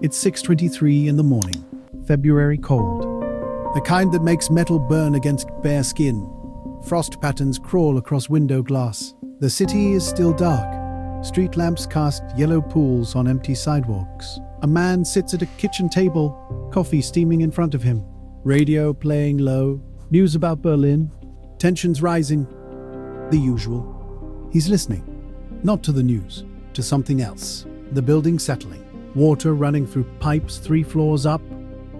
It's 6:23 in the morning. February cold. The kind that makes metal burn against bare skin. Frost patterns crawl across window glass. The city is still dark. Street lamps cast yellow pools on empty sidewalks. A man sits at a kitchen table, coffee steaming in front of him. Radio playing low. News about Berlin. Tensions rising. The usual. He's listening. Not to the news. To something else. The building settling. Water running through pipes 3 floors up.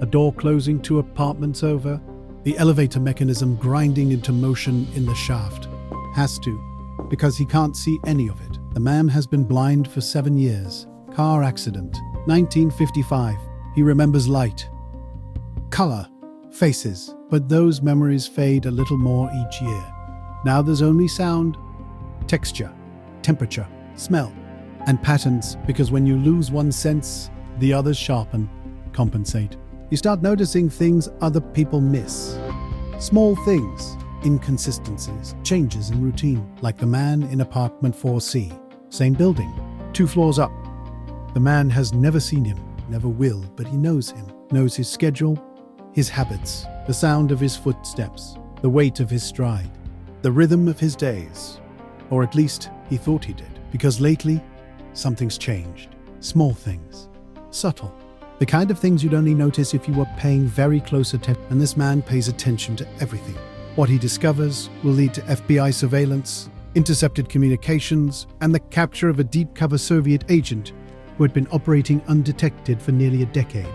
A door closing 2 apartments over. The elevator mechanism grinding into motion in the shaft. Has to, because he can't see any of it. The man has been blind for 7 years. Car accident. 1955. He remembers light. Color. Faces. But those memories fade a little more each year. Now there's only sound, texture, temperature, smell, and patterns, because when you lose one sense, the others sharpen, compensate. You start noticing things other people miss. Small things, inconsistencies, changes in routine, like the man in apartment 4C. Same building, 2 floors up. The man has never seen him, never will, but he knows him, knows his schedule, his habits, the sound of his footsteps, the weight of his stride, the rhythm of his days. Or at least he thought he did, because lately, something's changed. Small things. Subtle. The kind of things you'd only notice if you were paying very close attention, and this man pays attention to everything. What he discovers will lead to FBI surveillance, intercepted communications, and the capture of a deep-cover Soviet agent who had been operating undetected for nearly a decade.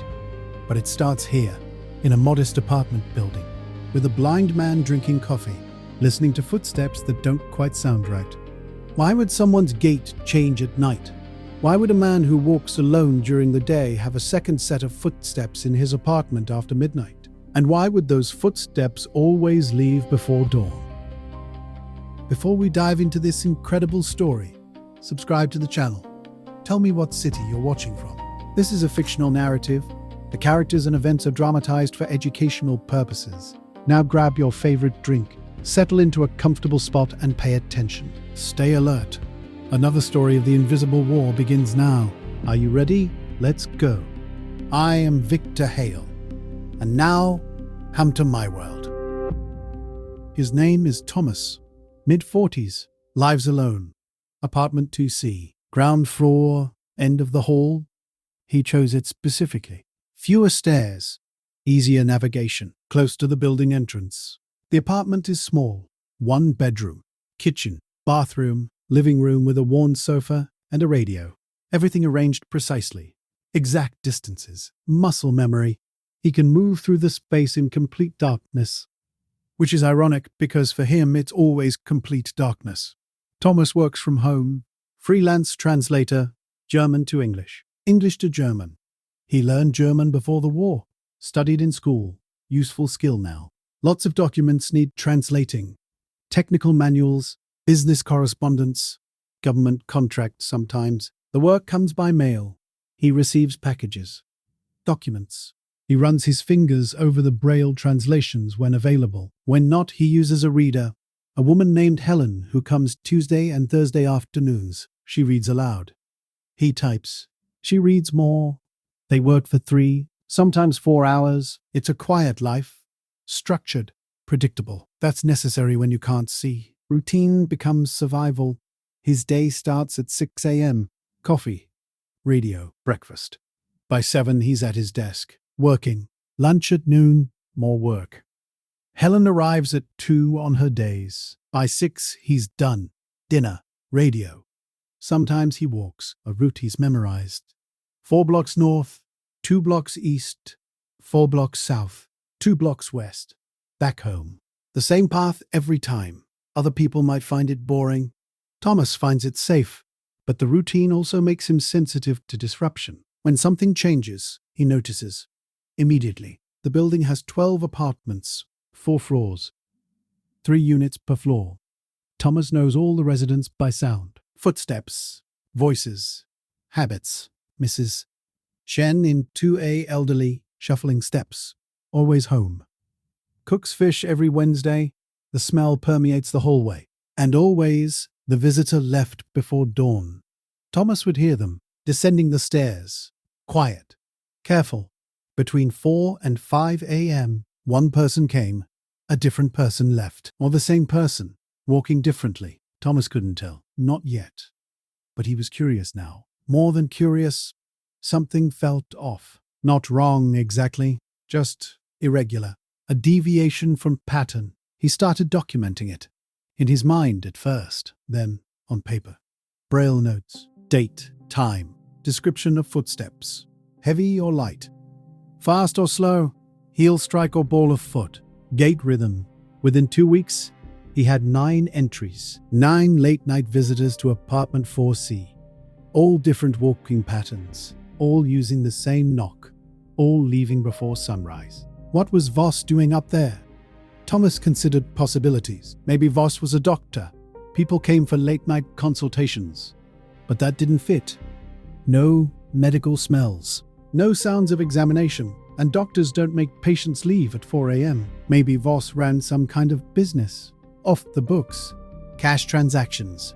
But it starts here, in a modest apartment building, with a blind man drinking coffee, listening to footsteps that don't quite sound right. Why would someone's gait change at night? Why would a man who walks alone during the day have a second set of footsteps in his apartment after midnight? And why would those footsteps always leave before dawn? Before we dive into this incredible story, subscribe to the channel. Tell me what city you're watching from. This is a fictional narrative. The characters and events are dramatized for educational purposes. Now grab your favorite drink, settle into a comfortable spot, and pay attention. Stay alert. Another story of the Invisible War begins now. Are you ready? Let's go. I am Victor Hale, and now, come to my world. His name is Thomas, mid-40s, lives alone, apartment 2C, ground floor, end of the hall. He chose it specifically. Fewer stairs, easier navigation, close to the building entrance. The apartment is small, 1 bedroom, kitchen, bathroom, living room with a worn sofa and a radio. Everything arranged precisely. Exact distances, muscle memory. He can move through the space in complete darkness, which is ironic because for him it's always complete darkness. Thomas works from home, freelance translator, German to English, English to German. He learned German before the war, studied in school, useful skill now. Lots of documents need translating. Technical manuals, business correspondence, government contracts sometimes. The work comes by mail. He receives packages, documents. He runs his fingers over the Braille translations when available. When not, he uses a reader, a woman named Helen who comes Tuesday and Thursday afternoons. She reads aloud. He types. She reads more. They work for 3, sometimes 4 hours. It's a quiet life. Structured, predictable. That's necessary when you can't see. Routine becomes survival. His day starts at 6 a.m. Coffee, radio, breakfast. By 7, he's at his desk, working. Lunch at noon, more work. Helen arrives at 2 on her days. By 6, he's done. Dinner, radio. Sometimes he walks, a route he's memorized. 4 blocks north, 2 blocks east, 4 blocks south, 2 blocks west. Back home. The same path every time. Other people might find it boring. Thomas finds it safe, but the routine also makes him sensitive to disruption. When something changes, he notices. Immediately. The building has 12 apartments, 4 floors, 3 units per floor. Thomas knows all the residents by sound. Footsteps, voices, habits. Mrs. Shen in 2A, elderly, shuffling steps. Always home. Cooks fish every Wednesday. The smell permeates the hallway. And always, the visitor left before dawn. Thomas would hear them, descending the stairs. Quiet. Careful. Between 4 and 5 a.m., one person came, a different person left, or the same person, walking differently. Thomas couldn't tell. Not yet. But he was curious now. More than curious, something felt off. Not wrong exactly, just irregular. A deviation from pattern. He started documenting it. In his mind at first, then on paper. Braille notes. Date, time, description of footsteps. Heavy or light. Fast or slow. Heel strike or ball of foot. Gait rhythm. Within 2 weeks, he had 9 entries. 9 late-night visitors to apartment 4C. All different walking patterns. All using the same knock. All leaving before sunrise. What was Voss doing up there? Thomas considered possibilities. Maybe Voss was a doctor. People came for late-night consultations. But that didn't fit. No medical smells. No sounds of examination. And doctors don't make patients leave at 4 a.m. Maybe Voss ran some kind of business. Off the books. Cash transactions.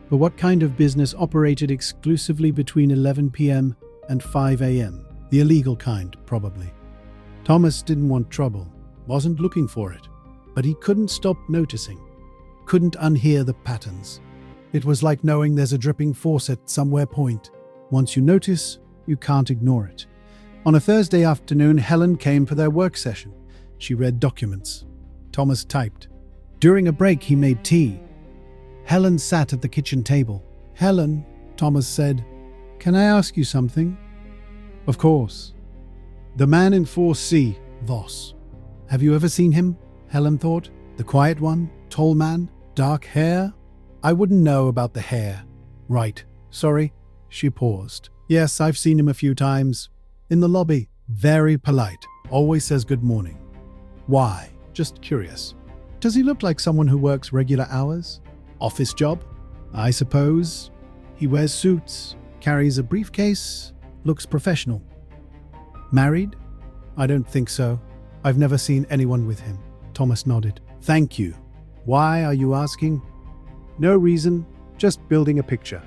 But what kind of business operated exclusively between 11 p.m. and 5 a.m.? The illegal kind, probably. Thomas didn't want trouble. Wasn't looking for it. But he couldn't stop noticing. Couldn't unhear the patterns. It was like knowing there's a dripping faucet somewhere point. Once you notice, you can't ignore it. On a Thursday afternoon, Helen came for their work session. She read documents. Thomas typed. During a break, he made tea. Helen sat at the kitchen table. "Helen," Thomas said, "can I ask you something?" "Of course." "The man in 4C, Voss. Have you ever seen him?" Helen thought. "The quiet one? Tall man? Dark hair?" "I wouldn't know about the hair." "Right. Sorry." She paused. "Yes, I've seen him a few times. In the lobby. Very polite. Always says good morning." "Why?" "Just curious." "Does he look like someone who works regular hours?" "Office job?" "I suppose." "He wears suits, carries a briefcase, looks professional." "Married?" "I don't think so. I've never seen anyone with him." Thomas nodded. "Thank you. Why are you asking?" "No reason, just building a picture."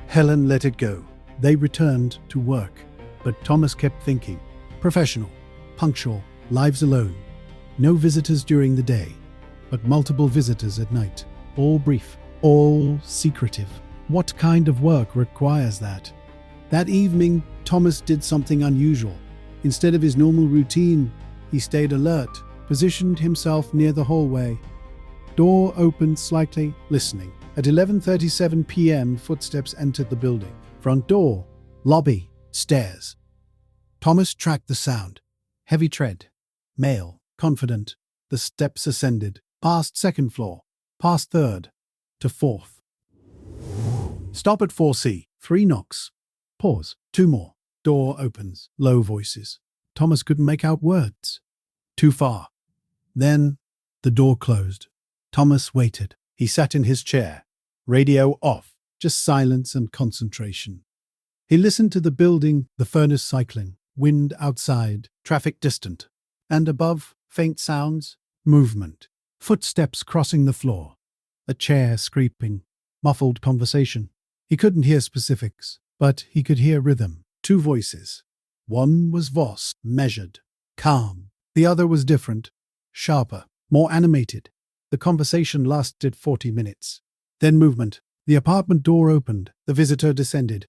Helen let it go. They returned to work. But Thomas kept thinking. Professional, punctual, lives alone. No visitors during the day, but multiple visitors at night. All brief, all secretive. What kind of work requires that? That evening, Thomas did something unusual. Instead of his normal routine, he stayed alert, positioned himself near the hallway. Door opened slightly, listening. At 11:37 p.m., footsteps entered the building. Front door, lobby, stairs. Thomas tracked the sound. Heavy tread. Male, confident. The steps ascended. Past second floor. Past third. To fourth. Stop at 4C. 3 knocks. Pause. 2 more. Door opens. Low voices. Thomas couldn't make out words. Too far. Then the door closed. Thomas waited. He sat in his chair. Radio off. Just silence and concentration. He listened to the building, the furnace cycling, wind outside, traffic distant. And above, faint sounds, movement. Footsteps crossing the floor. A chair scraping. Muffled conversation. He couldn't hear specifics, but he could hear rhythm. 2 voices. One was Voss, measured, calm. The other was different, sharper, more animated. The conversation lasted 40 minutes. Then movement. The apartment door opened. The visitor descended.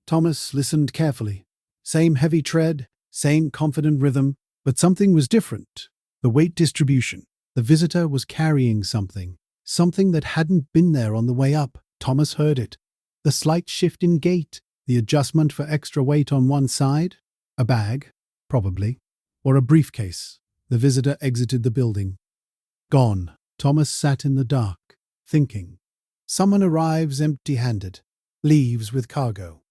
Thomas listened carefully. Same heavy tread, same confident rhythm, but something was different. The weight distribution. The visitor was carrying something. Something that hadn't been there on the way up. Thomas heard it. The slight shift in gait. The adjustment for extra weight on one side. A bag, probably. Or a briefcase. The visitor exited the building. Gone. Thomas sat in the dark, thinking. Someone arrives empty-handed. Leaves with cargo.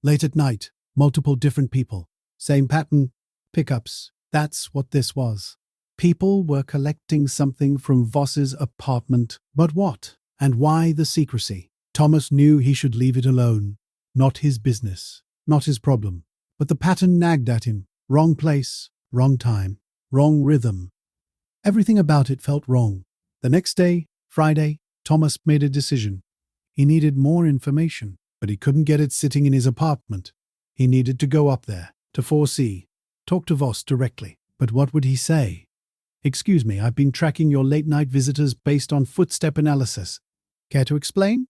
Late at night, multiple different people. Same pattern, pickups. That's what this was. People were collecting something from Voss's apartment. But what? And why the secrecy? Thomas knew he should leave it alone. Not his business. Not his problem. But the pattern nagged at him. Wrong place, wrong time, wrong rhythm. Everything about it felt wrong. The next day, Friday, Thomas made a decision. He needed more information, but he couldn't get it sitting in his apartment. He needed to go up there, To 4C. Talk to Voss directly. But what would he say? Excuse me, I've been tracking your late-night visitors based on footstep analysis. Care to explain?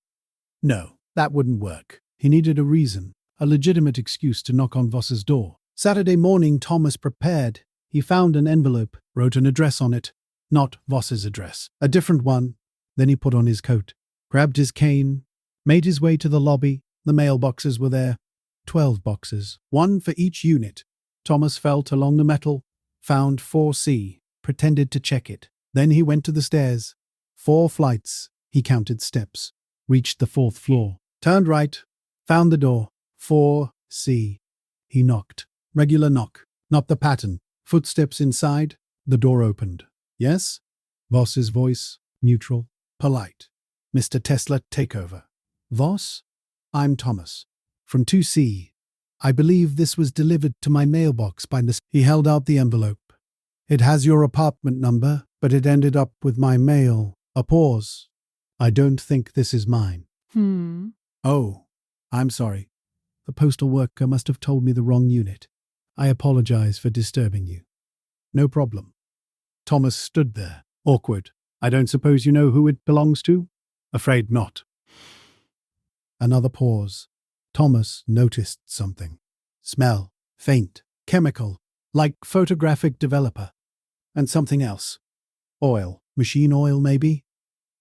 No, that wouldn't work. He needed a reason, a legitimate excuse to knock on Voss's door. Saturday morning, Thomas prepared. He found an envelope, wrote an address on it. Not Voss's address, a different one. Then he put on his coat, grabbed his cane, made his way to the lobby. The mailboxes were there. 12 boxes, one for each unit. Thomas felt along the metal, found 4C, pretended to check it. Then he went to the stairs. 4 flights. He counted steps. Reached the 4th floor. Turned right. Found the door. 4C. He knocked. Regular knock. Not the pattern. Footsteps inside. The door opened. Yes? Voss's voice. Neutral. Polite. Mr. Tesla, take over. Voss? I'm Thomas. From 2C. I believe this was delivered to my mailbox by Miss. He held out the envelope. It has your apartment number, but it ended up with my mail. A pause. I don't think this is mine. Oh, I'm sorry. The postal worker must have told me the wrong unit. I apologize for disturbing you. No problem. Thomas stood there, awkward. I don't suppose you know who it belongs to? Afraid not. Another pause. Thomas noticed something. Smell. Faint. Chemical. Like photographic developer. And something else. Oil. Machine oil, maybe?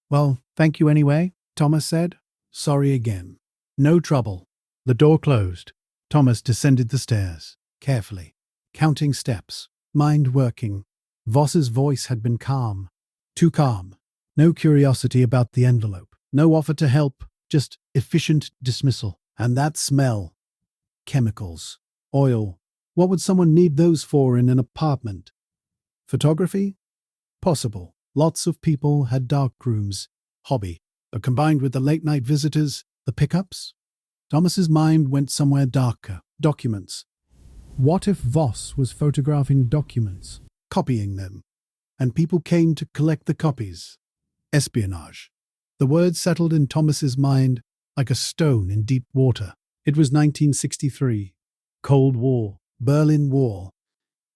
Well, thank you anyway, Thomas said. Sorry again. No trouble. The door closed. Thomas descended the stairs, carefully, counting steps, mind working. Voss's voice had been calm. Too calm. No curiosity about the envelope. No offer to help. Just efficient dismissal. And that smell. Chemicals. Oil. What would someone need those for in an apartment? Photography? Possible. Lots of people had dark rooms. Hobby. But combined with the late-night visitors, the pickups? Thomas's mind went somewhere darker. Documents. What if Voss was photographing documents, copying them, and people came to collect the copies? Espionage. The word settled in Thomas's mind like a stone in deep water. It was 1963. Cold War. Berlin Wall.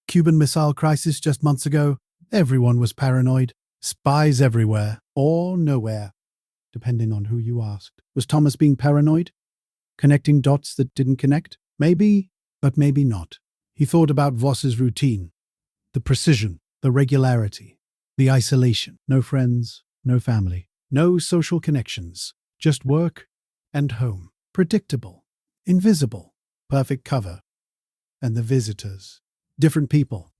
Cuban Missile Crisis just months ago. Everyone was paranoid. Spies everywhere, or nowhere, depending on who you asked. Was Thomas being paranoid? Connecting dots that didn't connect? Maybe, but maybe not. He thought about Voss's routine. The precision, the regularity, the isolation. No friends, no family, no social connections. Just work and home. Predictable, invisible, perfect cover. And the visitors. Different people.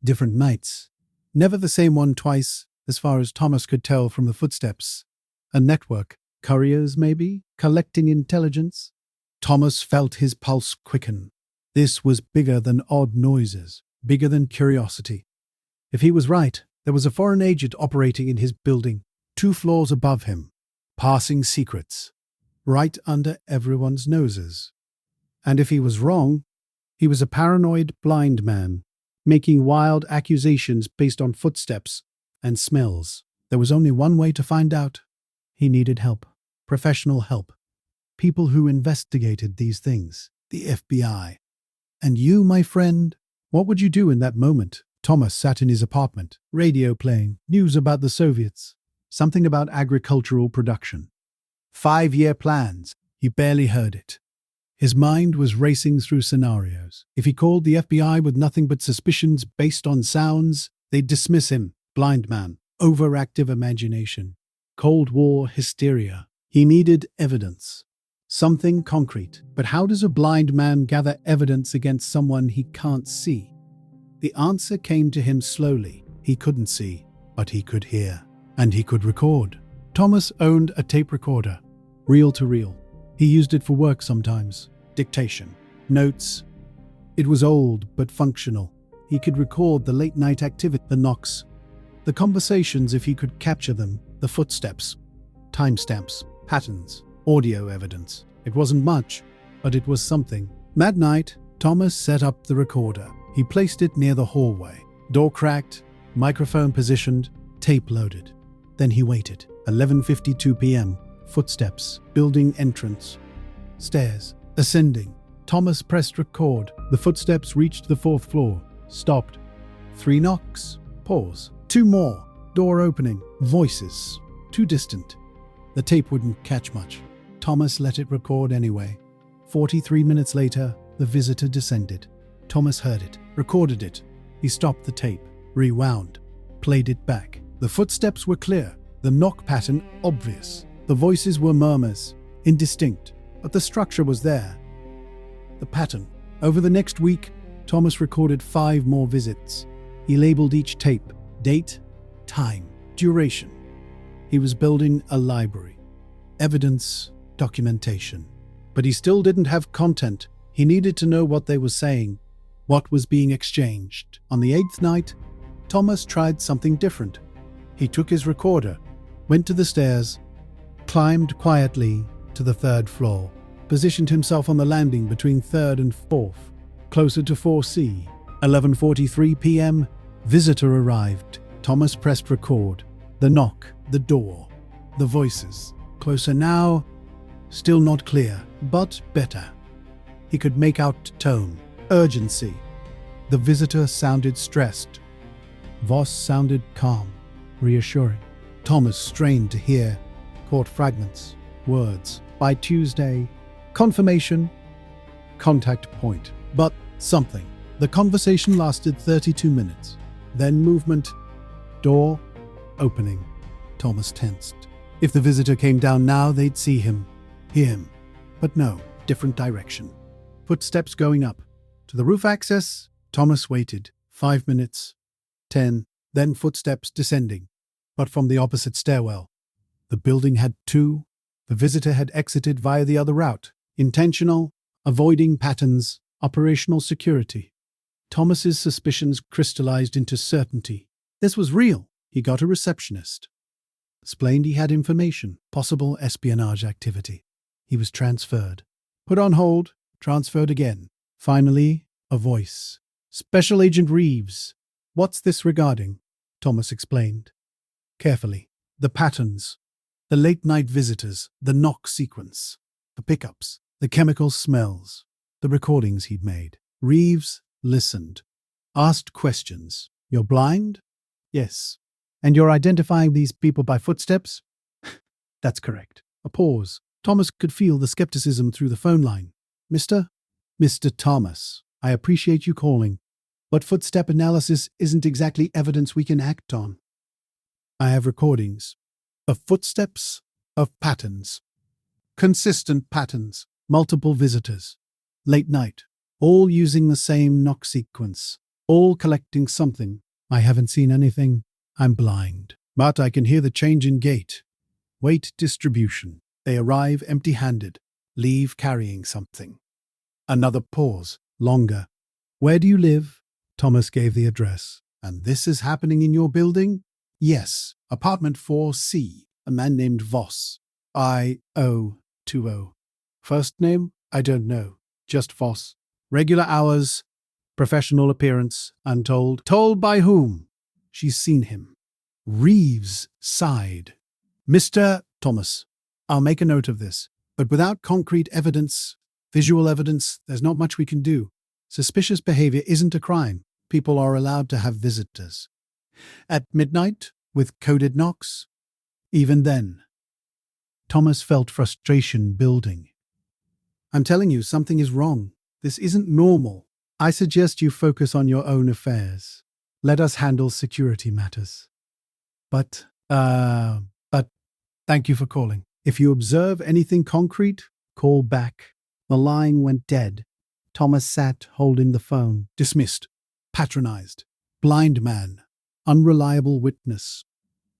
Different nights. Never the same one twice, as far as Thomas could tell from the footsteps. A network. Couriers, maybe? Collecting intelligence? Thomas felt his pulse quicken. This was bigger than odd noises. Bigger than curiosity. If he was right, there was a foreign agent operating in his building, 2 floors above him. Passing secrets. Right under everyone's noses. And if he was wrong, he was a paranoid blind man, making wild accusations based on footsteps and smells. There was only one way to find out. He needed help. Professional help. People who investigated these things. The FBI. And you, my friend, what would you do in that moment? Thomas sat in his apartment, radio playing, news about the Soviets, something about agricultural production. 5-year plans. He barely heard it. His mind was racing through scenarios. If he called the FBI with nothing but suspicions based on sounds, they'd dismiss him. Blind man. Overactive imagination. Cold War hysteria. He needed evidence. Something concrete. But how does a blind man gather evidence against someone he can't see? The answer came to him slowly. He couldn't see, but he could hear. And he could record. Thomas owned a tape recorder. Reel to reel. He used it for work sometimes. Dictation. Notes. It was old but functional. He could record the late-night activity, the knocks, the conversations if he could capture them, the footsteps, timestamps, patterns, audio evidence. It wasn't much, but it was something. That night, Thomas set up the recorder. He placed it near the hallway. Door cracked, microphone positioned, tape loaded. Then he waited. 11:52 p.m. Footsteps, building entrance. Stairs, ascending. Thomas pressed record. The footsteps reached the fourth floor. Stopped. 3 knocks. Pause. 2 more. Door opening. Voices. Too distant. The tape wouldn't catch much. Thomas let it record anyway. 43 minutes later, the visitor descended. Thomas heard it, recorded it. He stopped the tape, rewound, played it back. The footsteps were clear, the knock pattern obvious. The voices were murmurs, indistinct, but the structure was there. The pattern. Over the next week, Thomas recorded 5 more visits. He labeled each tape, date, time, duration. He was building a library. Evidence, documentation. But he still didn't have content. He needed to know what they were saying, what was being exchanged. On the 8th night, Thomas tried something different. He took his recorder, went to the stairs, climbed quietly to the 3rd floor, positioned himself on the landing between 3rd and 4th, closer to 4C. 11:43 p.m., visitor arrived. Thomas pressed record. The knock, the door, the voices. Closer now, still not clear, but better. He could make out tone, urgency. The visitor sounded stressed. Voss sounded calm, reassuring. Thomas strained to hear, caught fragments, words. By Tuesday, confirmation, contact point. But something. The conversation lasted 32 minutes. Then movement, door, opening. Thomas tensed. If the visitor came down now, they'd see him, hear him. But no, different direction. Footsteps going up. To the roof access, Thomas waited. 5 minutes, 10, then footsteps descending, but from the opposite stairwell. The building had 2. The visitor had exited via the other route. Intentional, avoiding patterns, operational security. Thomas's suspicions crystallized into certainty. This was real. He got a receptionist. Explained he had information, possible espionage activity. He was transferred. Put on hold, transferred again. Finally, a voice. Special Agent Reeves. What's this regarding? Thomas explained. Carefully. The patterns. The late-night visitors. The knock sequence. The pickups. The chemical smells. The recordings he'd made. Reeves listened. Asked questions. You're blind? Yes. And you're identifying these people by footsteps? That's correct. A pause. Thomas could feel the skepticism through the phone line. Mr. Thomas, I appreciate you calling, but footstep analysis isn't exactly evidence we can act on. I have recordings of footsteps, of patterns. Consistent patterns, multiple visitors, late night, all using the same knock sequence, all collecting something. I haven't seen anything. I'm blind, but I can hear the change in gait. Weight distribution. They arrive empty-handed, leave carrying something. Another pause, longer. Where do you live? Thomas gave the address. And this is happening in your building? Yes, apartment 4C, a man named Voss. I-O-2-O. First name? I don't know. Just Voss. Regular hours, professional appearance, untold. Told by whom? She's seen him. Reeves sighed. Mr. Thomas, I'll make a note of this, but without concrete evidence, visual evidence, there's not much we can do. Suspicious behavior isn't a crime. People are allowed to have visitors. At midnight, with coded knocks? Even then. Thomas felt frustration building. I'm telling you, something is wrong. This isn't normal. I suggest you focus on your own affairs. Let us handle security matters. But thank you for calling. If you observe anything concrete, call back. The line went dead. Thomas sat holding the phone. Dismissed. Patronized. Blind man. Unreliable witness.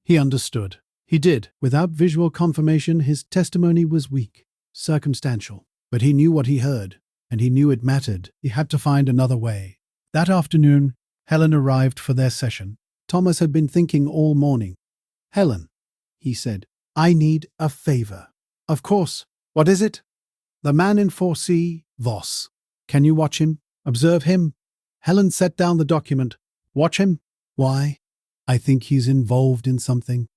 He understood. He did. Without visual confirmation, his testimony was weak, circumstantial. But he knew what he heard, and he knew it mattered. He had to find another way. That afternoon, Helen arrived for their session. Thomas had been thinking all morning. Helen, he said, I need a favor. Of course. What is it? The man in 4C, Voss. Can you watch him? Observe him? Helen set down the document. Watch him? Why? I think he's involved in something.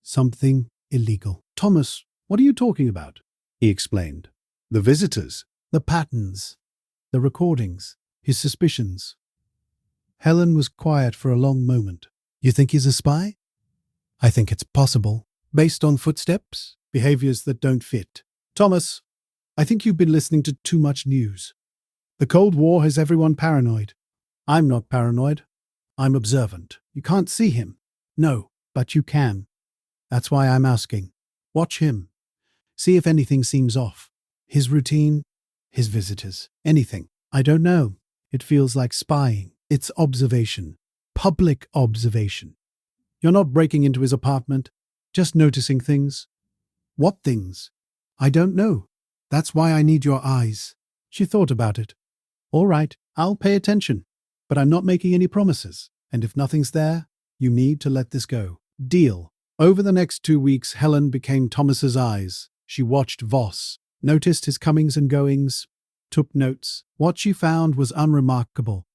Something illegal. Thomas, what are you talking about? He explained. The visitors. The patterns. the recordings, his suspicions. Helen was quiet for a long moment. You think he's a spy? I think it's possible, based on footsteps, behaviors that don't fit. Thomas, I think you've been listening to too much news. The Cold War has everyone paranoid. I'm not paranoid. I'm observant. You can't see him. No, but you can. That's why I'm asking. Watch him. See if anything seems off. His routine, his visitors, anything. I don't know. It feels like spying. It's observation. Public observation. You're not breaking into his apartment, just noticing things. What things? I don't know. That's why I need your eyes. She thought about it. All right, I'll pay attention, but I'm not making any promises. And if nothing's there, you need to let this go. Deal. Over the next 2 weeks, Helen became Thomas's eyes. She watched Voss, noticed his comings and goings, took notes. What she found was unremarkable.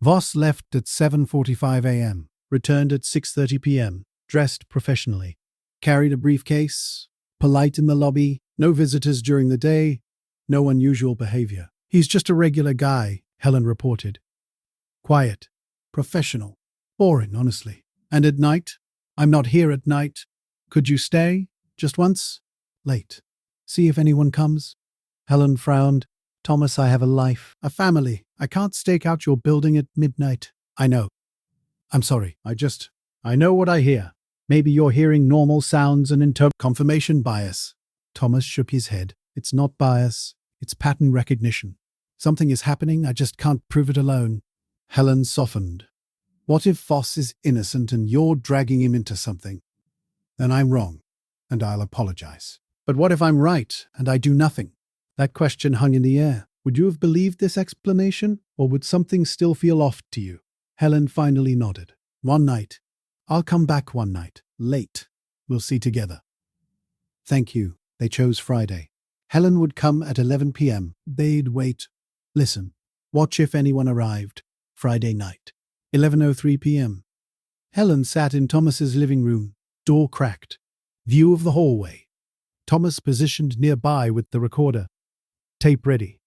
Voss left at 7:45 a.m., returned at 6:30 p.m., dressed professionally, carried a briefcase, polite in the lobby, no visitors during the day, no unusual behavior. He's just a regular guy, Helen reported. Quiet, professional, boring, honestly. And at night? I'm not here at night. Could you stay? Just once? Late. See if anyone comes? Helen frowned. Thomas, I have a life, a family. I can't stake out your building at midnight. I know. I'm sorry. I know what I hear. Maybe you're hearing normal sounds and confirmation bias. Thomas shook his head. It's not bias. It's pattern recognition. Something is happening. I just can't prove it alone. Helen softened. What if Voss is innocent and you're dragging him into something? Then I'm wrong, and I'll apologize. But what if I'm right and I do nothing? That question hung in the air. Would you have believed this explanation, or would something still feel off to you? Helen finally nodded. One night. I'll come back one night. Late. We'll see together. Thank you. They chose Friday. Helen would come at 11 p.m. They'd wait. Listen. Watch if anyone arrived. Friday night. 11:03 p.m. Helen sat in Thomas's living room. Door cracked. View of the hallway. Thomas positioned nearby with the recorder. Tape ready.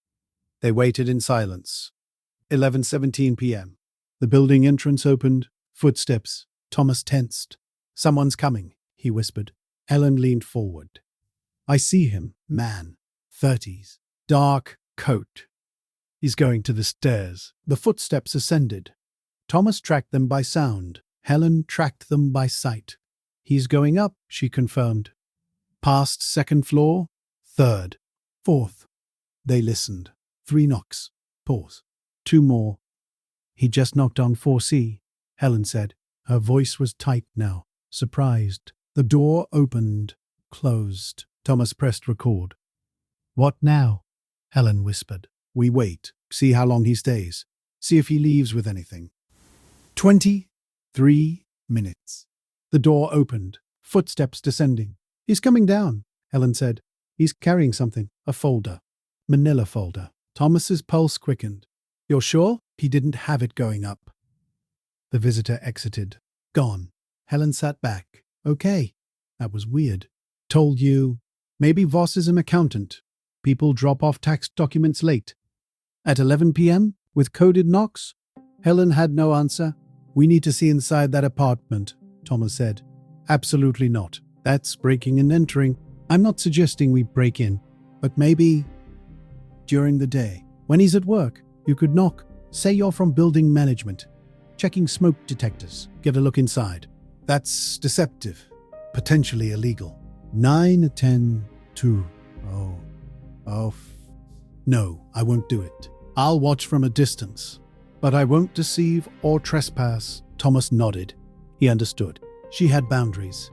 They waited in silence. 11:17 p.m. The building entrance opened. Footsteps. Thomas tensed. Someone's coming, he whispered. Helen leaned forward. I see him. Man. 30s. Dark coat. He's going to the stairs. The footsteps ascended. Thomas tracked them by sound. Helen tracked them by sight. He's going up, she confirmed. Past second floor, third, fourth. They listened. 3 knocks. Pause. 2 more. He just knocked on 4C, Helen said. Her voice was tight now, surprised. The door opened, closed. Thomas pressed record. What now? Helen whispered. We wait. See how long he stays. See if he leaves with anything. 23 minutes. The door opened. Footsteps descending. He's coming down, Helen said. He's carrying something. A folder. Manila folder. Thomas's pulse quickened. You're sure? He didn't have it going up. The visitor exited. Gone. Helen sat back. Okay. That was weird. Told you. Maybe Voss is an accountant. People drop off tax documents late. At 11 p.m., with coded knocks? Helen had no answer. We need to see inside that apartment, Thomas said. Absolutely not. That's breaking and entering. I'm not suggesting we break in, but maybe during the day. When he's at work, you could knock. Say you're from building management. Checking smoke detectors. Get a look inside. That's deceptive. Potentially illegal. 9, 10, 2. No, I won't do it. I'll watch from a distance. But I won't deceive or trespass. Thomas nodded. He understood. She had boundaries.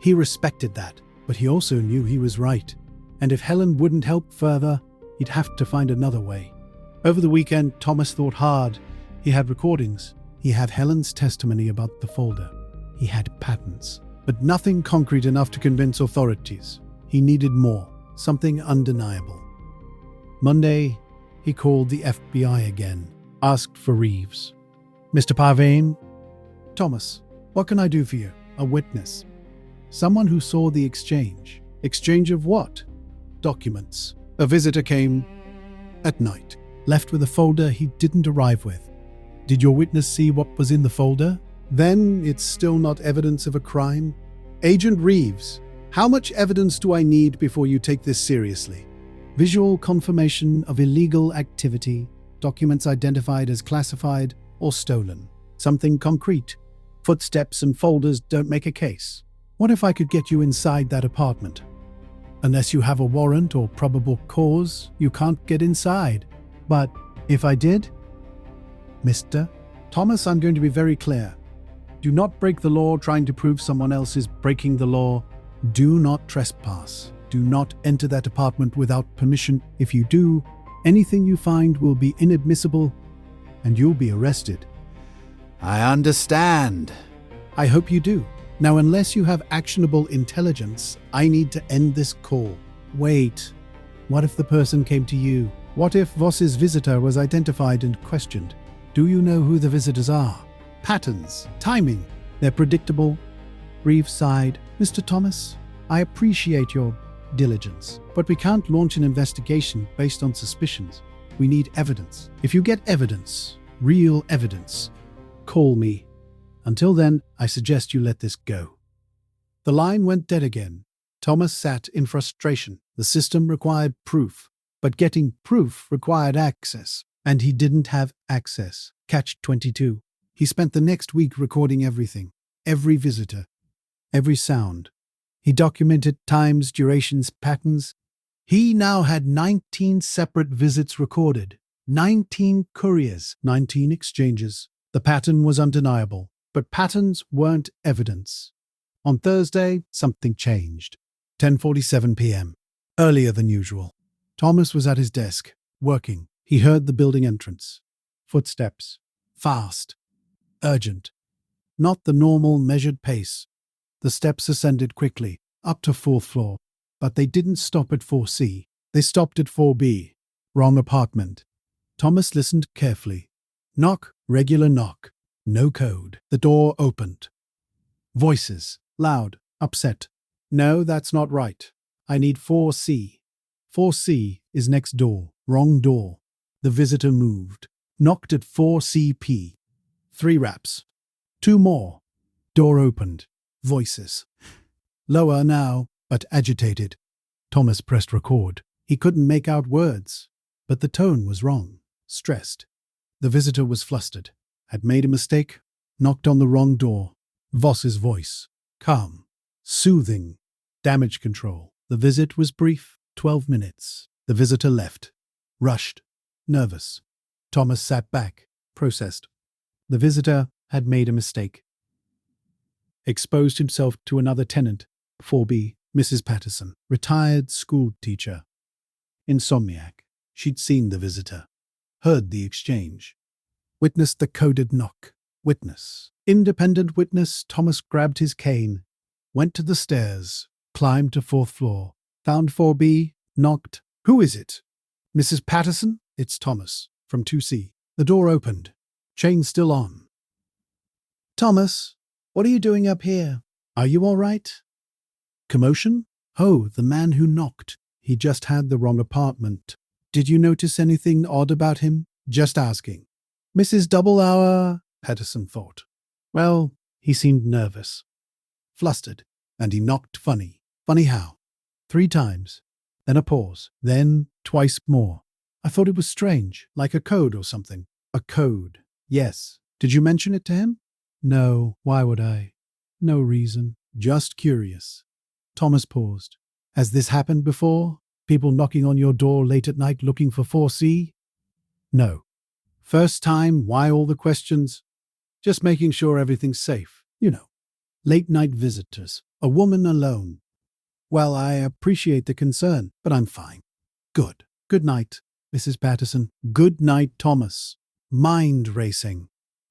He respected that, but he also knew he was right. And if Helen wouldn't help further, he'd have to find another way. Over the weekend, Thomas thought hard. He had recordings. He had Helen's testimony about the folder. He had patents. But nothing concrete enough to convince authorities. He needed more. Something undeniable. Monday, he called the FBI again. Asked for Reeves. Mr. Parvane? Thomas, what can I do for you? A witness. Someone who saw the exchange. Exchange of what? Documents. A visitor came at night. left with a folder he didn't arrive with. Did your witness see what was in the folder? Then it's still not evidence of a crime? Agent Reeves, how much evidence do I need before you take this seriously? Visual confirmation of illegal activity, documents identified as classified or stolen. Something concrete. Footsteps and folders don't make a case. What if I could get you inside that apartment? Unless you have a warrant or probable cause, you can't get inside. But if I did? Mr. Thomas, I'm going to be very clear. Do not break the law trying to prove someone else is breaking the law. Do not trespass. Do not enter that apartment without permission. If you do, anything you find will be inadmissible and you'll be arrested. I understand. I hope you do. Now, unless you have actionable intelligence, I need to end this call. Wait. What if the person came to you? What if Voss's visitor was identified and questioned? Do you know who the visitors are? Patterns, timing, they're predictable. Reeves sighed. Mr. Thomas, I appreciate your diligence, but we can't launch an investigation based on suspicions. We need evidence. If you get evidence, real evidence, call me. Until then, I suggest you let this go. The line went dead again. Thomas sat in frustration. The system required proof, but getting proof required access, and he didn't have access. Catch-22. He spent the next week recording everything, every visitor, every sound. He documented times, durations, patterns. He now had 19 separate visits recorded, 19 couriers, 19 exchanges. The pattern was undeniable, but patterns weren't evidence. On Thursday, something changed. 10:47 p.m., earlier than usual. Thomas was at his desk, working. He heard the building entrance. Footsteps. Fast. Urgent. Not the normal measured pace. The steps ascended quickly, up to 4th floor. But they didn't stop at 4C. They stopped at 4B. Wrong apartment. Thomas listened carefully. Knock, regular knock. No code. The door opened. Voices. Loud. Upset. No, that's not right. I need 4C. 4C is next door. Wrong door. The visitor moved. Knocked at 4CP. 3 raps. 2 more. Door opened. Voices. Lower now, but agitated. Thomas pressed record. He couldn't make out words, but the tone was wrong. Stressed. The visitor was flustered. Had made a mistake. Knocked on the wrong door. Voss's voice. Calm. Soothing. Damage control. The visit was brief. 12 minutes. The visitor left. Rushed. Nervous. Thomas sat back. Processed. The visitor had made a mistake. Exposed himself to another tenant. 4B. Mrs. Patterson. Retired school teacher. Insomniac. She'd seen the visitor. Heard the exchange. Witnessed the coded knock. Witness. Independent witness. Thomas grabbed his cane. Went to the stairs. Climbed to 4th floor. Found 4B. Knocked. Who is it? Mrs. Patterson? It's Thomas. From 2C. The door opened. Chain still on. Thomas, what are you doing up here? Are you all right? Commotion? Oh, the man who knocked. He just had the wrong apartment. Did you notice anything odd about him? Just asking. Mrs. Double Hour, Patterson thought. Well, he seemed nervous. Flustered. And he knocked funny. Funny how? 3 times. Then a pause. Then twice more. I thought it was strange, like a code or something. A code. Yes. Did you mention it to him? No. Why would I? No reason. Just curious. Thomas paused. Has this happened before? People knocking on your door late at night looking for 4C? No. First time, why all the questions? Just making sure everything's safe. You know. Late night visitors. A woman alone. Well, I appreciate the concern, but I'm fine. Good. Good night, Mrs. Patterson. Good night, Thomas. Mind racing.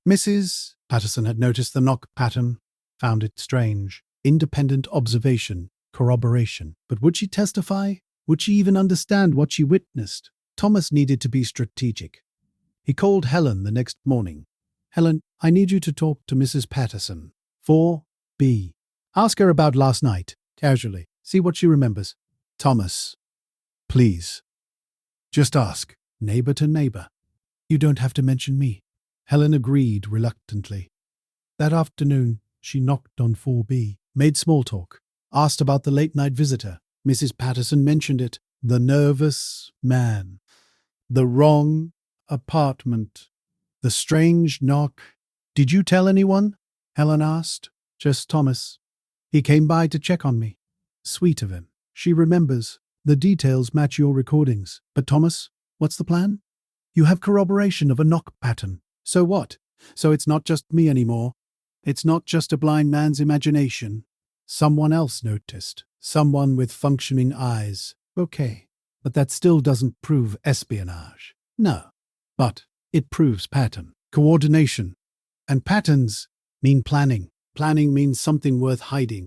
Mrs. Patterson had noticed the knock pattern, found it strange. Independent observation, corroboration. But would she testify? Would she even understand what she witnessed? Thomas needed to be strategic. He called Helen the next morning. Helen, I need you to talk to Mrs. Patterson. 4B. Ask her about last night, casually. See what she remembers. Thomas, please. Just ask. neighbor to neighbor. You don't have to mention me. Helen agreed reluctantly. That afternoon, she knocked on 4B, made small talk, asked about the late-night visitor. Mrs. Patterson mentioned it. The nervous man. The wrong apartment. The strange knock. Did you tell anyone? Helen asked. Just Thomas. He came by to check on me. Sweet of him. She remembers. The details match your recordings. But Thomas, what's the plan? You have corroboration of a knock pattern. So what? So it's not just me anymore. It's not just a blind man's imagination. Someone else noticed. Someone with functioning eyes. Okay. But that still doesn't prove espionage. No. But it proves pattern. Coordination. And patterns mean planning. Planning means something worth hiding.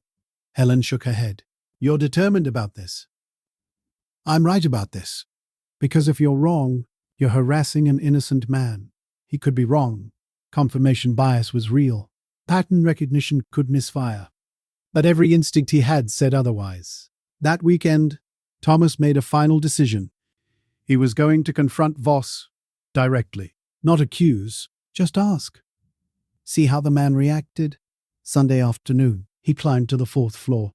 Helen shook her head. You're determined about this. I'm right about this. Because if you're wrong, you're harassing an innocent man. He could be wrong. Confirmation bias was real. Pattern recognition could misfire. But every instinct he had said otherwise. That weekend, Thomas made a final decision. He was going to confront Voss directly. Not accuse, just ask. See how the man reacted? Sunday afternoon, he climbed to the 4th floor,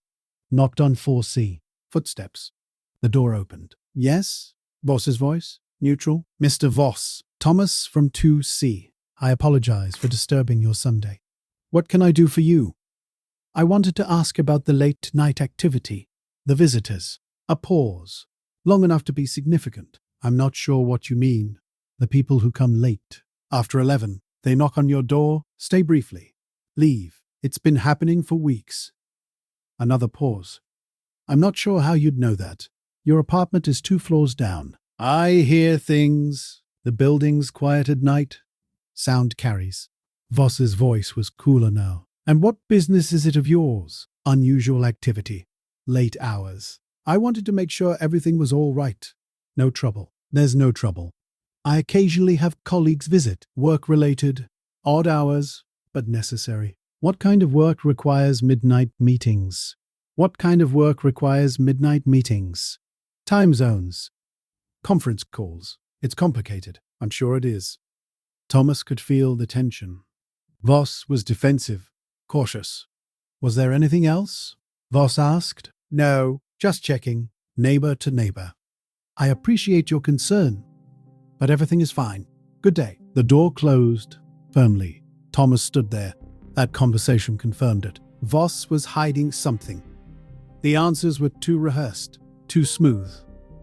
knocked on 4C. Footsteps. The door opened. Yes? Voss's voice? Neutral. Mr. Voss. Thomas from 2C. I apologize for disturbing your Sunday. What can I do for you? I wanted to ask about the late-night activity. The visitors. A pause. Long enough to be significant. I'm not sure what you mean. The people who come late. After 11. They knock on your door. Stay briefly. Leave. It's been happening for weeks. Another pause. I'm not sure how you'd know that. Your apartment is 2 floors down. I hear things. The building's quiet at night. Sound carries. Voss's voice was cooler now. And what business is it of yours? Unusual activity. Late hours. I wanted to make sure everything was all right. No trouble. There's no trouble. I occasionally have colleagues visit, work-related, odd hours, but necessary. What kind of work requires midnight meetings? What kind of work requires midnight meetings? Time zones. Conference calls. It's complicated. I'm sure it is. Thomas could feel the tension. Voss was defensive, cautious. Was there anything else? Voss asked. No, just checking. Neighbor to neighbor. I appreciate your concern, but everything is fine. Good day. The door closed firmly. Thomas stood there. That conversation confirmed it. Voss was hiding something. The answers were too rehearsed, too smooth.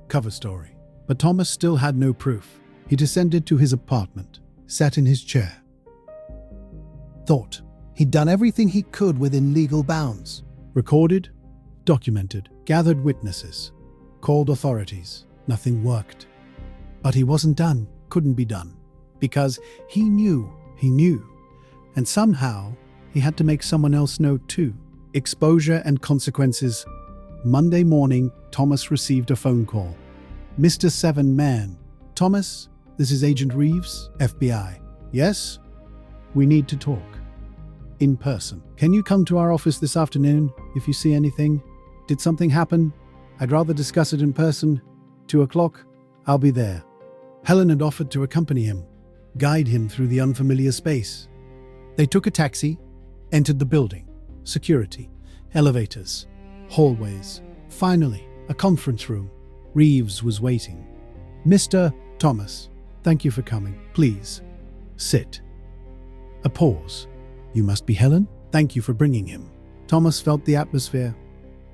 Cover story. But Thomas still had no proof. He descended to his apartment, sat in his chair. Thought. He'd done everything he could within legal bounds. Recorded, documented, gathered witnesses, called authorities. Nothing worked. But he wasn't done, couldn't be done. Because he knew. And somehow, he had to make someone else know too. Exposure and consequences. Monday morning, Thomas received a phone call. Mr. 7 Man. Thomas, this is Agent Reeves, FBI. Yes? We need to talk. In person. Can you come to our office this afternoon if you see anything? Did something happen? I'd rather discuss it in person. 2 o'clock? I'll be there. Helen had offered to accompany him, guide him through the unfamiliar space. They took a taxi, entered the building. Security, elevators, hallways. Finally, a conference room. Reeves was waiting. Mr. Thomas, thank you for coming. Please, sit. A pause. You must be Helen? Thank you for bringing him. Thomas felt the atmosphere.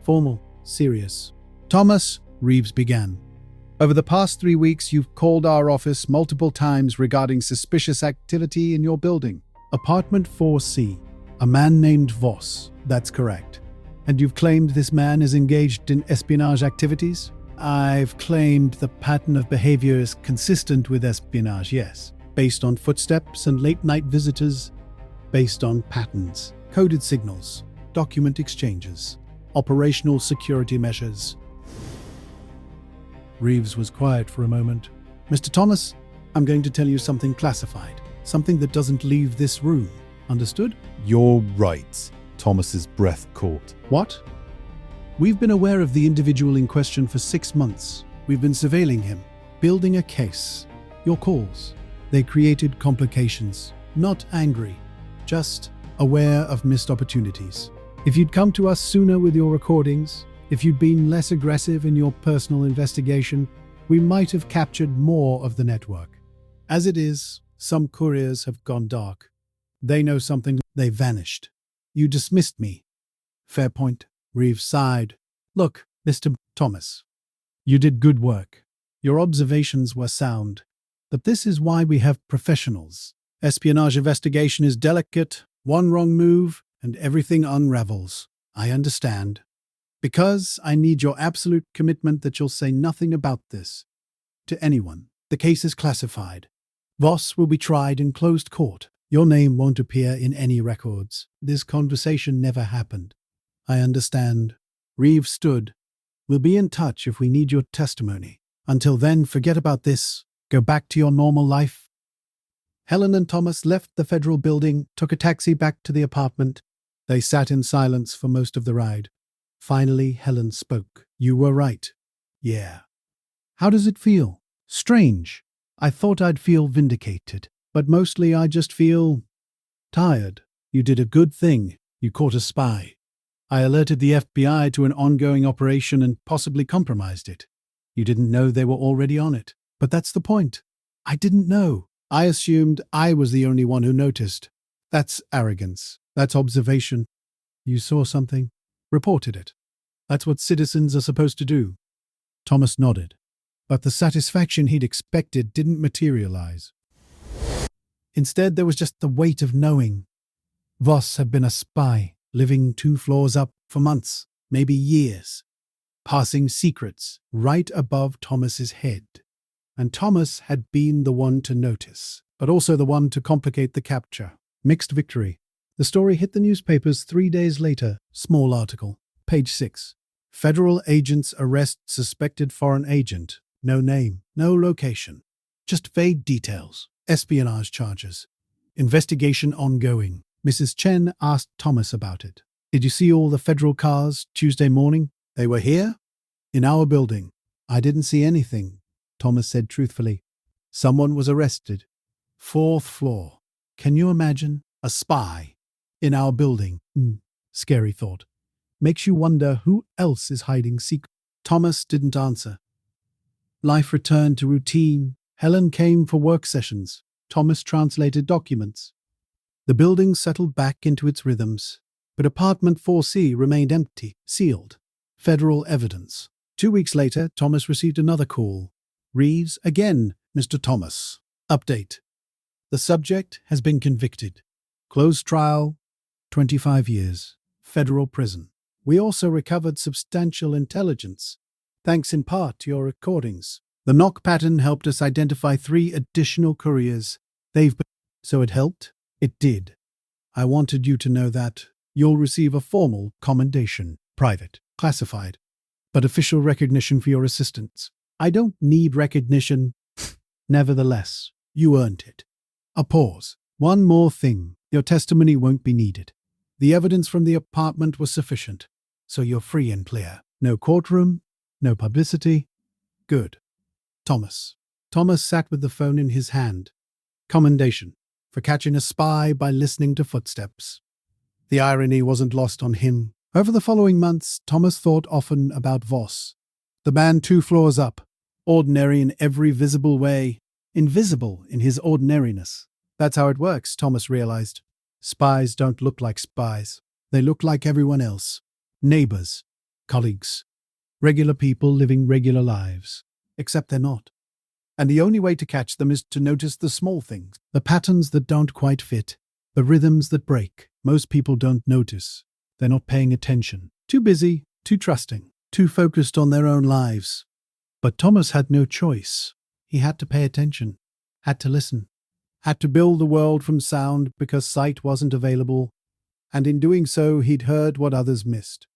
Formal, serious. Thomas, Reeves began. Over the past 3 weeks, you've called our office multiple times regarding suspicious activity in your building. Apartment 4C. A man named Voss. That's correct. And you've claimed this man is engaged in espionage activities? I've claimed the pattern of behavior is consistent with espionage, yes. Based on footsteps and late-night visitors. Based on patterns, coded signals, document exchanges, operational security measures. Reeves was quiet for a moment. Mr. Thomas, I'm going to tell you something classified. Something that doesn't leave this room. Understood? You're right. Thomas's breath caught. What? We've been aware of the individual in question for 6 months. We've been surveilling him, building a case. your calls. They created complications, not angry, just aware of missed opportunities. If you'd come to us sooner with your recordings, if you'd been less aggressive in your personal investigation, we might have captured more of the network. As it is, some couriers have gone dark. They know something, they vanished. You dismissed me. Fair point. Reeves sighed. Look, Mr. Thomas, you did good work. Your observations were sound. But this is why we have professionals. Espionage investigation is delicate, one wrong move, and everything unravels. I understand. Because I need your absolute commitment that you'll say nothing about this to anyone. The case is classified. Voss will be tried in closed court. Your name won't appear in any records. This conversation never happened. I understand. Reeves stood. We'll be in touch if we need your testimony. Until then, forget about this. Go back to your normal life. Helen and Thomas left the federal building, took a taxi back to the apartment. They sat in silence for most of the ride. Finally, Helen spoke. You were right. Yeah. How does it feel? Strange. I thought I'd feel vindicated, but mostly I just feel tired. You did a good thing. You caught a spy. I alerted the FBI to an ongoing operation and possibly compromised it. You didn't know they were already on it. But that's the point. I didn't know. I assumed I was the only one who noticed. That's arrogance. That's observation. You saw something. Reported it. That's what citizens are supposed to do. Thomas nodded. But the satisfaction he'd expected didn't materialize. Instead, there was just the weight of knowing. Voss had been a spy, living 2 floors up for months, maybe years, passing secrets right above Thomas's head. And Thomas had been the one to notice, but also the one to complicate the capture. Mixed victory. The story hit the newspapers 3 days later. Small article. Page 6. Federal agents arrest suspected foreign agent. No name, no location. Just vague details. Espionage charges. Investigation ongoing. Mrs. Chen asked Thomas about it. Did you see all the federal cars Tuesday morning? They were here? In our building. I didn't see anything, Thomas said truthfully. Someone was arrested. 4th floor. Can you imagine? A spy. In our building. Scary thought. Makes you wonder who else is hiding secrets. Thomas didn't answer. Life returned to routine. Helen came for work sessions. Thomas translated documents. The building settled back into its rhythms, but apartment 4C remained empty, sealed. Federal evidence. 2 weeks later, Thomas received another call. Reeves, again, Mr. Thomas. Update. The subject has been convicted. Closed trial, 25 years. Federal prison. We also recovered substantial intelligence, thanks in part to your recordings. The knock pattern helped us identify 3 additional couriers. So it helped? It did. I wanted you to know that you'll receive a formal commendation, private, classified, but official recognition for your assistance. I don't need recognition. Nevertheless, you earned it. A pause. One more thing. Your testimony won't be needed. The evidence from the apartment was sufficient, so you're free and clear. No courtroom, no publicity. Good. Thomas. Thomas sat with the phone in his hand. Commendation for catching a spy by listening to footsteps. The irony wasn't lost on him. Over the following months, Thomas thought often about Voss. The man 2 floors up, ordinary in every visible way, invisible in his ordinariness. That's how it works, Thomas realized. Spies don't look like spies. They look like everyone else. Neighbors, colleagues, regular people living regular lives. Except they're not. And the only way to catch them is to notice the small things, the patterns that don't quite fit, the rhythms that break. Most people don't notice. They're not paying attention. Too busy, too trusting, too focused on their own lives. But Thomas had no choice. He had to pay attention, had to listen, had to build the world from sound because sight wasn't available, and in doing so he'd heard what others missed.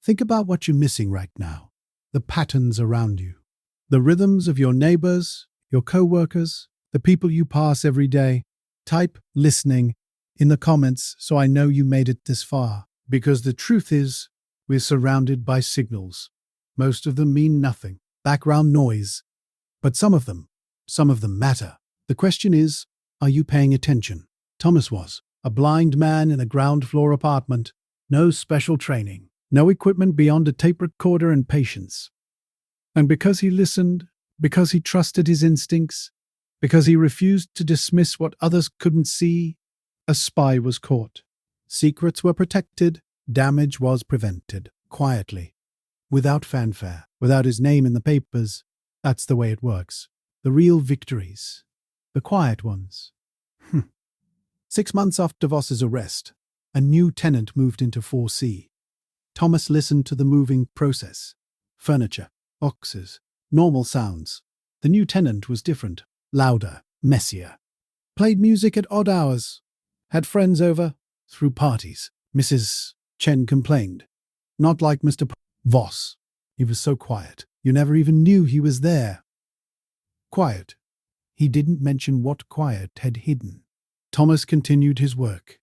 Think about what you're missing right now. The patterns around you. The rhythms of your neighbors, your co-workers, the people you pass every day. Type listening in the comments so I know you made it this far. Because the truth is, we're surrounded by signals. Most of them mean nothing. Background noise. But some of them, Some of them matter. The question is, are you paying attention? Thomas was a blind man in a ground-floor apartment. No special training. No equipment beyond a tape recorder and patience. And because he listened, because he trusted his instincts, because he refused to dismiss what others couldn't see, a spy was caught. Secrets were protected, damage was prevented, quietly, without fanfare, without his name in the papers. That's the way it works. The real victories. The quiet ones. 6 months after Voss's arrest, a new tenant moved into 4C. Thomas listened to the moving process. Furniture, boxes, normal sounds. The new tenant was different, louder, messier. Played music at odd hours. Had friends over, threw parties. Mrs. Chen complained. Not like Mr. Voss. He was so quiet. You never even knew he was there. Quiet. He didn't mention what quiet had hidden. Thomas continued his work,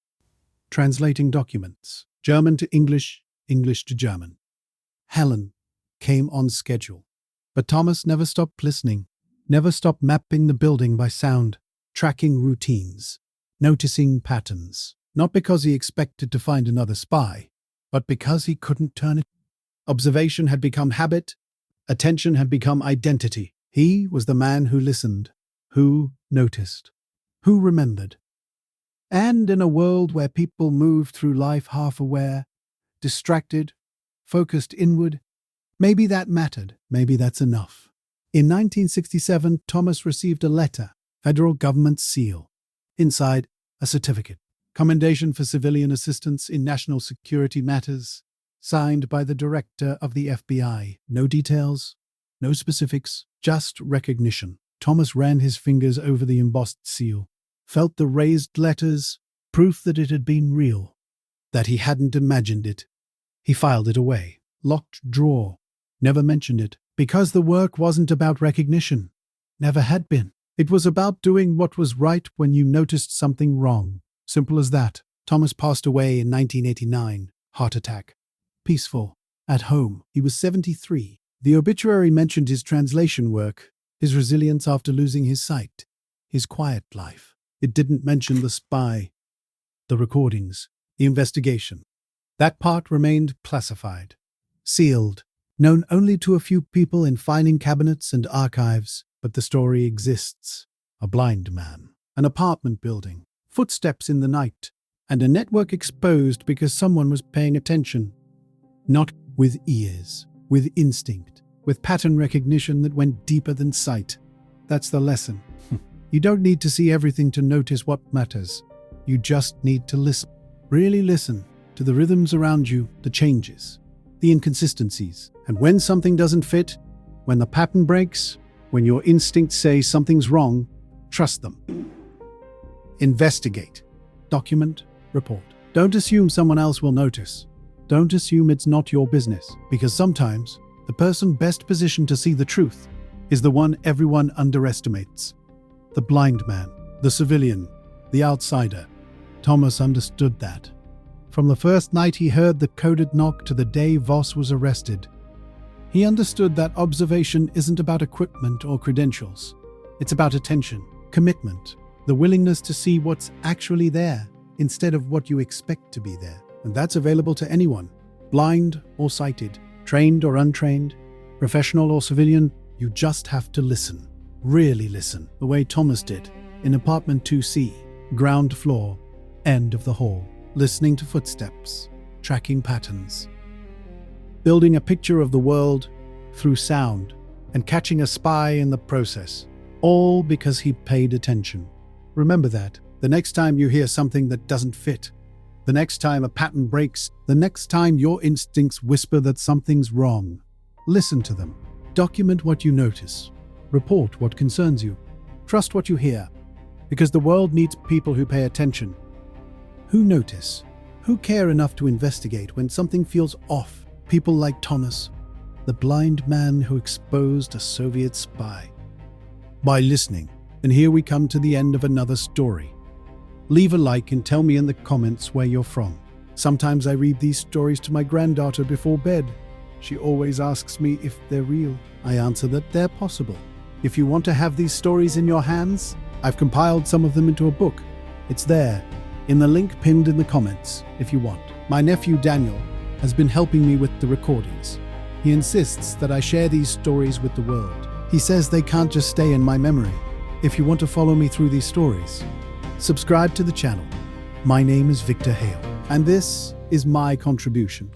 translating documents, German to English, English to German. Helen came on schedule, but Thomas never stopped listening, never stopped mapping the building by sound, tracking routines, noticing patterns, not because he expected to find another spy, but because he couldn't turn it. Observation had become habit, attention had become identity. He was the man who listened, who noticed, who remembered. And in a world where people move through life half-aware, distracted, focused inward, maybe that mattered, maybe that's enough. In 1967, Thomas received a letter, federal government seal. Inside, a certificate, commendation for civilian assistance in national security matters, signed by the director of the FBI. No details, no specifics, just recognition. Thomas ran his fingers over the embossed seal, felt the raised letters, proof that it had been real, that he hadn't imagined it. He filed it away, locked drawer, never mentioned it, because the work wasn't about recognition. Never had been. It was about doing what was right when you noticed something wrong. Simple as that. Thomas passed away in 1989, heart attack. Peaceful, at home. He was 73. The obituary mentioned his translation work, his resilience after losing his sight, his quiet life. It didn't mention the spy, the recordings, the investigation. That part remained classified, sealed, known only to a few people in filing cabinets and archives. But the story exists. A blind man, an apartment building, footsteps in the night, and a network exposed because someone was paying attention. Not with ears, with instinct, with pattern recognition that went deeper than sight. That's the lesson. You don't need to see everything to notice what matters. You just need to listen. Really listen to the rhythms around you, the changes, the inconsistencies. And when something doesn't fit, when the pattern breaks, when your instincts say something's wrong, trust them. Investigate. Document. Report. Don't assume someone else will notice. Don't assume it's not your business, because sometimes the person best positioned to see the truth is the one everyone underestimates. The blind man, the civilian, the outsider. Thomas understood that. From the first night he heard the coded knock to the day Voss was arrested. He understood that observation isn't about equipment or credentials. It's about attention, commitment, the willingness to see what's actually there instead of what you expect to be there. And that's available to anyone, blind or sighted, trained or untrained, professional or civilian. You just have to listen, really listen, the way Thomas did in apartment 2C, ground floor, end of the hall, listening to footsteps, tracking patterns, building a picture of the world through sound, and catching a spy in the process, all because he paid attention. Remember that. The next time you hear something that doesn't fit, the next time a pattern breaks, the next time your instincts whisper that something's wrong, listen to them. Document what you notice. Report what concerns you. Trust what you hear, because the world needs people who pay attention, who notice, who care enough to investigate when something feels off. People like Thomas, the blind man who exposed a Soviet spy. By listening, and here we come to the end of another story. Leave a like and tell me in the comments where you're from. Sometimes I read these stories to my granddaughter before bed. She always asks me if they're real. I answer that they're possible. If you want to have these stories in your hands, I've compiled some of them into a book. It's there, in the link pinned in the comments, if you want. My nephew Daniel has been helping me with the recordings. He insists that I share these stories with the world. He says they can't just stay in my memory. If you want to follow me through these stories, subscribe to the channel. My name is Victor Hale, and this is my contribution.